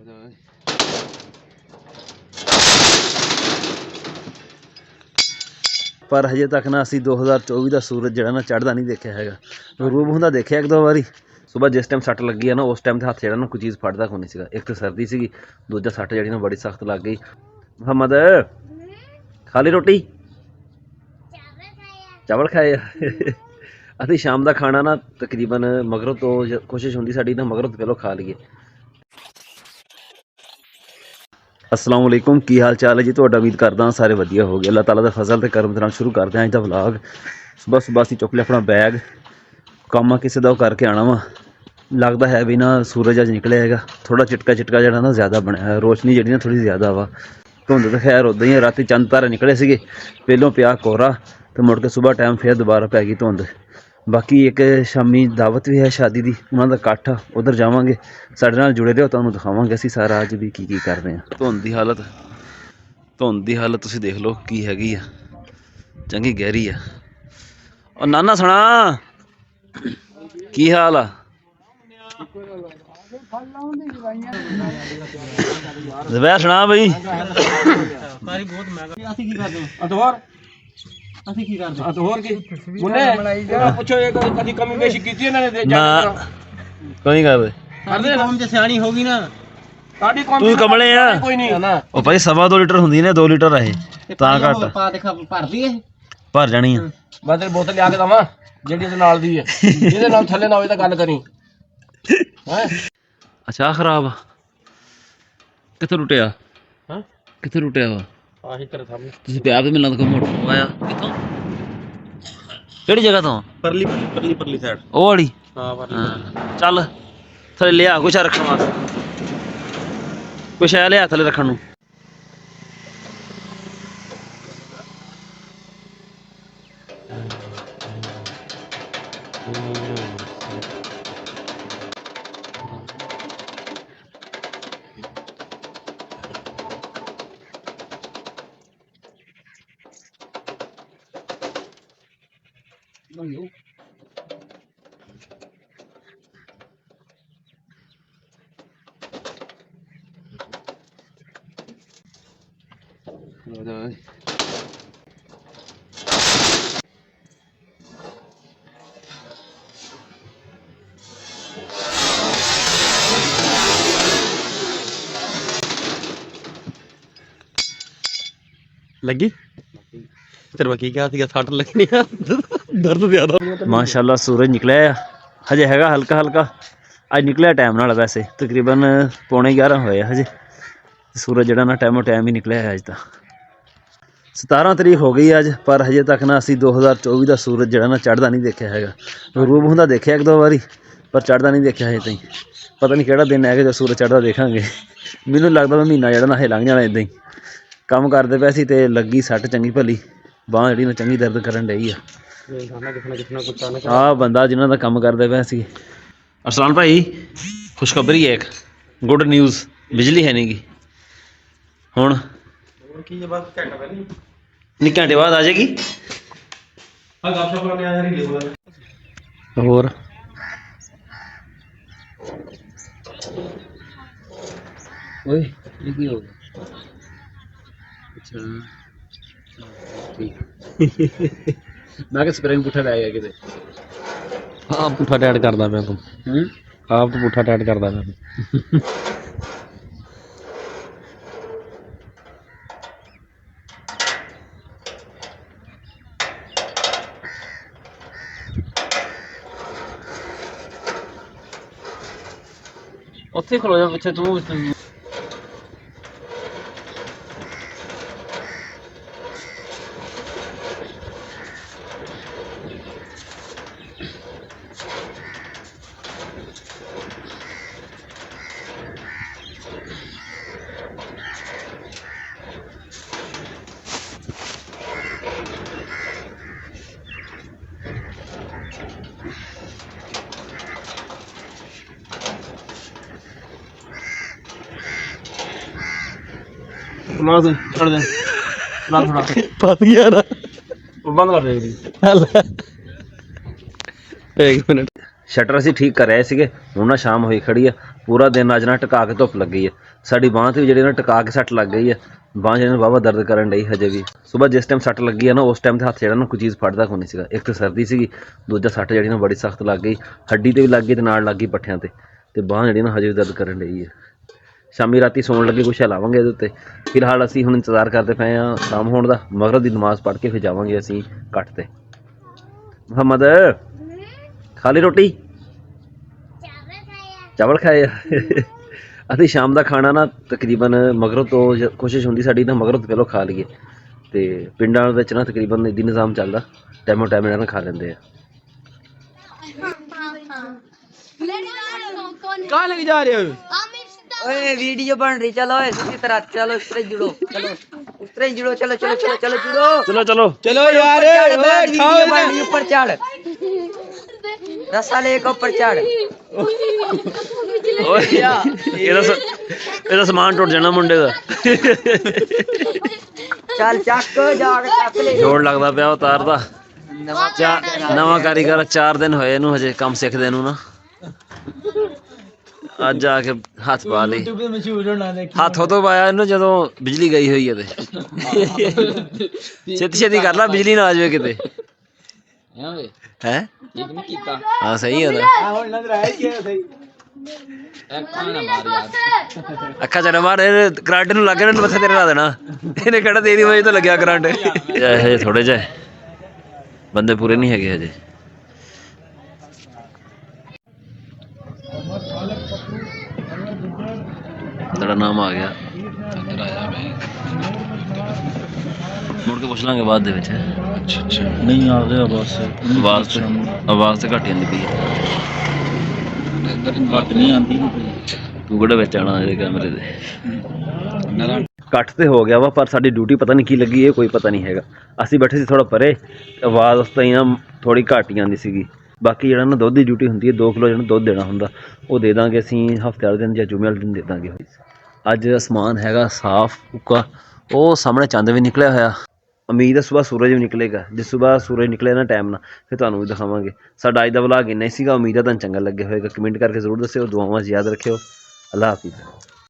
पर हजे तक ना असी 2024 का सूरज जरा ना चढ़ता नहीं देखा है। गरूब होंदा देखा एक दो बारी सुबह जिस टाइम सट लगी है ना उस टाइम हाथ जरा ना कोई चीज़ फटता को नहीं सीगा। एक तो सर्दी सी, दूजा सट जी ना बड़ी सख्त लग गई। मोहम्मद खा ली रोटी, चावल खाए अभी शाम का खाना ना तकरीबन मगरों तो कोशिश होंगी साड़ी ना मगरों तो पहलो खा लीए। अस्सलाम वालेकुम, की हाल चाल है जी? तुहाडा उम्मीद करदा सारे वधिया हो गए। अल्लाह ताला दे फजल ते करम दे नाल शुरू करते हैं अज दा व्लॉग। सुबह सुबह असीं चुक लिया अपना बैग, काम किसी दा करके आना वा। लगता है भी ना सूरज अज निकलिया हैगा, थोड़ा चिटका चिटका जरा ना ज़्यादा बनया है, रोशनी जी ना थोड़ी ज़्यादा वा। धुंध तो खैर उदा ही है, राती चंद तारे निकले थे, पहलों पिया कोहरा तो मुड़ के सुबह टाइम फिर दोबारा पै गई धुंध। बाकी एक शामी दावत भी है शादी की, उन्होंने इकट्ठ उधर जावांगे, साडे नाल जुड़े रहो, तुहानूं दिखावांगे असीं सारा अज भी की कर रहे हैं। धुंध की हालत तुसीं देख लो की हैगी आ, चंगी गहरी है। और नाना सुना की हाल आ? ज़बैर सुना बई कोई कर तू कमले भाई 2.25 लीटर होंगी ने 2 लीटर है भर जानी है। मैं तेरी बोतल लिया के दवा जेडी नाल दी है, जेदे नाल थल्ले ना होवे तां गल करी। अच्छा खराब कित्थे टुटिया? हां कित्थे टुटिया वा? आही तेरे सामने तुसीं प्यार ते मिलना तो मोटर आया कित्थों? केड़ी जगह तो? परली साइड ओ वाली। हां परली। चल थल्ले लिया कुछ रखण वास्ते, कुछ है लिया थल्ले रखण नूं। लगी तेरे बाकी क्या थी सट लगनी दर्द ज्यादा। माशाल्लाह सूरज निकलिया हजे हैगा हल्का हल्का, अज निकलिया टाइम नाल, वैसे तकरीबन 11:15 होए हजे। सूरज जड़ा ना टाइमों टाइम ही निकलिया है। अज तो 17 तरीक हो गई अज, पर हजे तक ना असी 2024 का सूरज जड़ा ना चढ़ता नहीं देखा है। गरूब होंदा देखा एक दो बारी पर चढ़ता नहीं देखा है ताईं। पता नहीं किहड़ा दिन है जो सूरज चढ़ता देखांगे। मैनूं लगदा महीना जड़ा ना लंघ जाना इदां ही। काम करते पे सी ते लगी सट चंगी भली, बांह जी चंगी दर्द करन डई आ बंदा जिन्हों का काम करते पे सी। अरसलान भाई खुशखबरी है, एक गुड न्यूज़, बिजली है नहीं गी हुण नहीं घंटे बाद आ जाएगी। होर ओए ये की हो गया? अच्छा ठीक मैं स्प्रिंग पुट्ठा लै गया किते। हाँ पुट्ठा टाइट करदा पिया तूं, आप तो पुट्ठा टाइट करदा पिया। उत्थे खलो जा पिछे तू। छोड़ दे फस गया ना, बंद कर दे। एक मिनट शटर असीं ठीक कर रहे थे, हुण ना शाम होई खड़ी है, पूरा दिन अज ना टका के धुप लग गई है। साडी बांह ते भी जी ना टका के सट लग गई है। बांह जी वाहवा दर्द करन डई हजे भी। सुबह जिस टाइम सट लगी है ना उस टाइम ते हत्थ जिहड़ा ना कोई चीज़ फड़दा कोई नहीं सीगा। एक तो सर्दी सीगी, दूजा सट जी ना बड़ी सख्त लग गई, हड्डी ते भी लग गई ते नाल लग गई पट्ठियां ते बांह जी ना हजे भी दर्द करन डई है। शामी राती सौण लगे कुछ लावांगे इहदे उत्ते। फिलहाल असीं हुण इंतजार करते पे हाँ शाम होण दा, मगरिब दी नमाज़ पढ़ के फिर जावांगे असीं कट ते। मुहम्मद खा ली रोटी? चावल खाए आ ਅਸੀਂ शाम का खाना ना तकरीबन मगरब तो कोशिश होंदी साडी ना मगरब तो पहलों खा लीए ते पिंडां विच ना तकरीबन इदी निज़ाम चलदा टाइमों टाइम इन्हां खा लैंदे आ। कहाँ लेके जा रहे हो? ओए वीडियो बन रही, चलो इसी तरह चलो, उस तरह जुड़ो, चलो उस तरह जुड़ो, चलो चलो चलो चलो जुड़ो, चलो चलो चलो यार, वीडियो बन रही, ऊपर चढ़, रस्सा लेके ऊपर चढ़। ਇਹਦਾ ਸਮਾਨ ਟੁੱਟ ਜਾਣਾ ਮੁੰਡੇ ਦਾ। ਚੱਲ ਚੱਕ ਜਾ ਕੇ ਚੱਕ ਲੈ। ਜੋੜ ਲੱਗਦਾ ਪਿਆ ਉਤਾਰ ਦਾ। ਨਵਾਂ ਕਾਰੀਗਰ 4 ਦਿਨ ਹੋਏ ਇਹਨੂੰ ਹਜੇ ਕੰਮ ਸਿੱਖਦੇ ਨੂੰ ਨਾ। ਅੱਜ ਆ ਕੇ ਹੱਥ ਪਾ ਲਈ। ਹੱਥੋਂ ਤੋਂ ਪਾਇਆ ਇਹਨੂੰ ਜਦੋਂ ਬਿਜਲੀ ਗਈ ਹੋਈ ਹੈ ਤੇ ਛੇਤੀ ਛੇਤੀ ਕਰ ਲਾ ਬਿਜਲੀ ਨਾ ਆ ਜਾਵੇ ਕਿਤੇ। ਹੈ ਹਾਂ ਸਹੀ ਹੈ ਅੱਖਾਂ ਚ ਨਾ ਮਾਰ ਕਰੰਟ ਨੂੰ ਲੱਗ ਰਿਹਾ ਮੱਥੇ ਤੇਰੇ ਲਾ ਦੇਣਾ ਇਹਨੇ ਕਿਹੜਾ ਤੇਰੀ ਵਜ੍ਹਾ ਤੋਂ ਲੱਗਿਆ ਕਰੰਟ। ਹਜੇ ਥੋੜੇ ਜਿਹੇ ਬੰਦੇ ਪੂਰੇ ਨਹੀਂ ਹੈਗੇ ਹਜੇ। ਤੇਰਾ ਨਾਮ ਆ ਗਿਆ ਮੁੜ ਕੇ ਪੁੱਛ ਲਾਂਗੇ ਬਾਅਦ ਦੇ ਵਿੱਚ। ਅੱਛਾ ਨਹੀਂ ਆ ਗਿਆ ਬਸ ਆਵਾਜ਼ ਤੇ ਘੱਟ ਜਾਂਦੀ ਪਈ ਹੈ। ਘੱਟ ਨਹੀਂ ਆਉਂਦੀ ਤੂੰ ਕਿਹੜੇ ਵਿੱਚ ਆਣਾ ਇਹਦੇ ਕੈਮਰੇ ਦੇ। ਕੱਟ ਤੇ ਹੋ ਗਿਆ ਵਾ ਪਰ ਸਾਡੀ ਡਿਊਟੀ ਪਤਾ ਨਹੀਂ ਕੀ ਲੱਗੀ ਇਹ ਕੋਈ ਪਤਾ ਨਹੀਂ ਹੈਗਾ। ਅਸੀਂ ਬੈਠੇ ਸੀ ਥੋੜਾ ਪਰੇ ਆਵਾਜ਼ ਉਸ ਤਾਈਂ ਨਾ ਥੋੜੀ ਘੱਟ ਹੀ ਆਉਂਦੀ ਸੀਗੀ। ਬਾਕੀ ਜਿਹੜਾ ਨਾ ਦੁੱਧ ਦੀ ਡਿਊਟੀ ਹੁੰਦੀ ਹੈ 2 ਕਿਲੋ ਜਿਹੜਾ ਦੁੱਧ ਦੇਣਾ ਹੁੰਦਾ ਉਹ ਦੇ ਦਾਂਗੇ ਅਸੀਂ ਹਫ਼ਤੇ ਵਾਲੇ ਦਿਨ ਜਾਂ ਜੁਮੇ ਵਾਲੇ ਦਿਨ ਦੇ ਦਾਂਗੇ। ਅੱਜ ਅਸਮਾਨ ਹੈਗਾ ਸਾਫ਼ ਉੱਕਾ, ਉਹ ਸਾਹਮਣੇ ਚੰਦ ਵੀ ਨਿਕਲਿਆ ਹੋਇਆ। ਉਮੀਦ ਹੈ ਸੁਬਾਹ ਸੂਰਜ ਵੀ ਨਿਕਲੇਗਾ। ਜੇ ਸੁਬਾਹ ਸੂਰਜ ਨਿਕਲੇ ਨਾ ਟਾਈਮ ਨਾਲ ਫਿਰ ਤੁਹਾਨੂੰ ਵੀ ਦਿਖਾਵਾਂਗੇ। ਸਾਡਾ ਅੱਜ ਦਾ ਵਲੌਗ ਇੰਨਾ ਹੀ ਸੀਗਾ। ਉਮੀਦ ਹੈ ਤੁਹਾਨੂੰ ਚੰਗਾ ਲੱਗਿਆ ਹੋਵੇਗਾ। ਕਮੈਂਟ ਕਰਕੇ ਜ਼ਰੂਰ ਦੱਸਿਓ। ਦੁਆਵਾਂ 'ਚ ਯਾਦ ਰੱਖਿਓ। ਅੱਲਾ ਹਾਫਿਜ਼।